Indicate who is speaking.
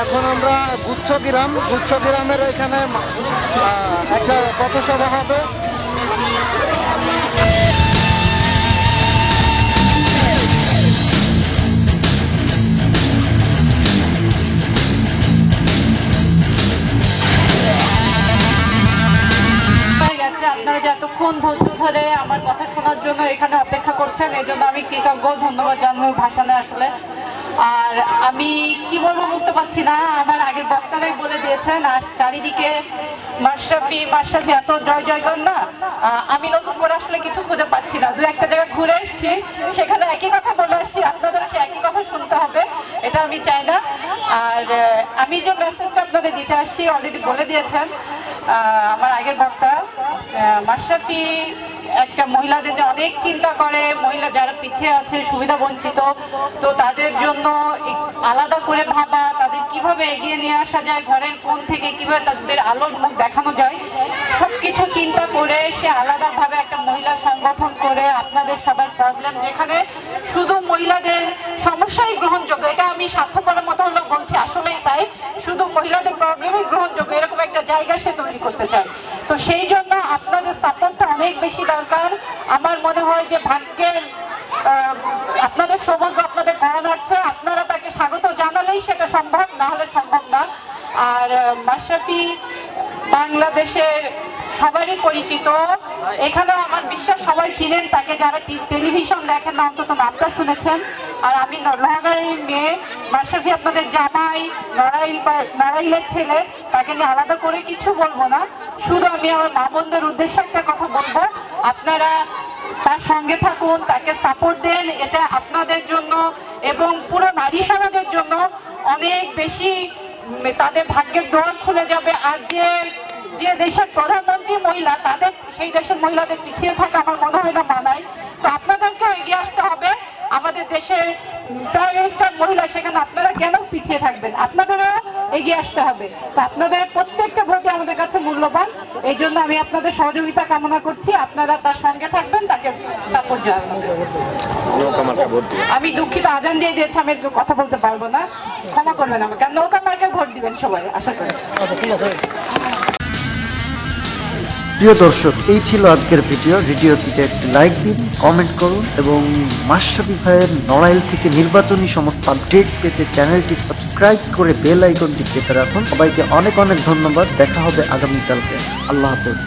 Speaker 1: এখন আমরা গুচ্ছ গ্রামের এখানে একটা পথসভা হবে।
Speaker 2: আপনারা যে এতক্ষণ ধৈর্য ধরে আমার কথা শোনার জন্য এখানে অপেক্ষা করছেন, এই জন্য আমি কৃতজ্ঞ, ধন্যবাদ জানাই ভাষণে আসলে। আর আমি কি বলবো বুঝতে পারছি না, আমার আগের বক্তারাই বলে দিয়েছেন। আর চারিদিকে মাশরাফি এত জয় জয়গান না, আমি নতুন করে আসলে কিছু খুঁজে পাচ্ছি না। দু একটা জায়গায় ঘুরে এসেছি, সেখানে একই কথা বলে আসছি, আপনাদের সে একই কথা শুনতে হবে, এটা আমি চাই না। আর আমি যে মেসেজটা আপনাদের দিতে আসছি অলরেডি বলে দিয়েছেন আমার আগের বক্তা। মাশরাফি একটা মহিলাদের অনেক চিন্তা করে, মহিলা যারা পিছিয়ে আছে, সুবিধা বঞ্চিত, তো তাদের জন্য আলাদা করে ভাবা, তাদের কিভাবে এগিয়ে নিয়ে আসা যায়, ঘরের কোণ থেকে কিভাবে তাদের আলোর মুখ দেখানো যায়, সবকিছু চিন্তা করে সে আলাদাভাবে একটা মহিলা সংগঠন করে আপনাদের সবার প্রবলেম, যেখানে শুধু মহিলাদের সমস্যাই গ্রহণযোগ্য, এটা আমি স্বার্থপরের মতো হলো বলছি, আসলেই তাই, শুধু মহিলাদের প্রবলেমই গ্রহণযোগ্য, এরকম একটা জায়গা সে তৈরি করতে চায়। তো সেই জন্য আপনাদের সাপোর্টটা অনেক বেশি দরকার। আমার মনে হয় যে ভাগ্যের আপনাদের সৌভাগ্য আপনাদের করানো হচ্ছে, আপনারা তাকে স্বাগত জানালেই সেটা সম্ভব, না হলে সম্ভব না। আর মাশরাফি বাংলাদেশের সবারই পরিচিত, এখানেও আমার বিশ্বাস সবাই চিনেন তাকে, যারা টেলিভিশন দেখেন না অন্তত নামটা শুনেছেন। আর আমি লোহাগাড়ির মেয়ে, মাশরাফি আপনাদের জামাই, নড়াইলের ছেলে, তাকে নিয়ে আলাদা করে কিছু বলবো না, শুধু আমি আমার মা বোনদের উদ্দেশ্যে একটা কথা বলবো, আপনারা তার সঙ্গে থাকুন, তাকে সাপোর্ট দেন, এটা আপনাদের জন্য এবং পুরো নারী সমাজের জন্য অনেক বেশি তাদের ভাগ্যের দ্বার খুলে যাবে। আর যে দেশের প্রধানমন্ত্রী মহিলা, তাদের সেই দেশের মহিলাদের পিছিয়ে থাকা আমার মনে হয় না মানায়। তো আপনাদেরকেও এগিয়ে আসতে হবে, আমাদের দেশে প্রাইম মিনিস্টার মহিলা, সেখানে আপনারা কেন পিছিয়ে থাকবেন, আপনাদেরও এগিয়ে আসতে হবে। তো আপনাদের প্রত্যেকটা ভোটই আমাদের কাছে মূল্যবান, এই জন্য আমি আপনাদের সহযোগিতা কামনা করছি, আপনারা তার সঙ্গে থাকবেন, তাকে সাপোর্ট জানাবেন। আমি দুঃখিত, আজান দিয়ে দিয়েছি, আমি একটু কথা বলতে পারবো না, ক্ষমা করবেন আমাকে। নৌকা মার্কে ভোট দিবেন সবাই, আশা করছি।
Speaker 3: প্রিয় দর্শক, এই ছিল আজকের ভিডিওটিতে একটি লাইক দিন, কমেন্ট করুন এবং মাশরাফি ভাইয়ের নড়াইল থেকে নির্বাচনী সমস্ত আপডেট পেতে চ্যানেলটি সাবস্ক্রাইব করে বেল আইকনটি চেপে রাখুন। সবাইকে অনেক অনেক ধন্যবাদ, দেখা হবে আগামীকালকে। আল্লাহ হাফেজ।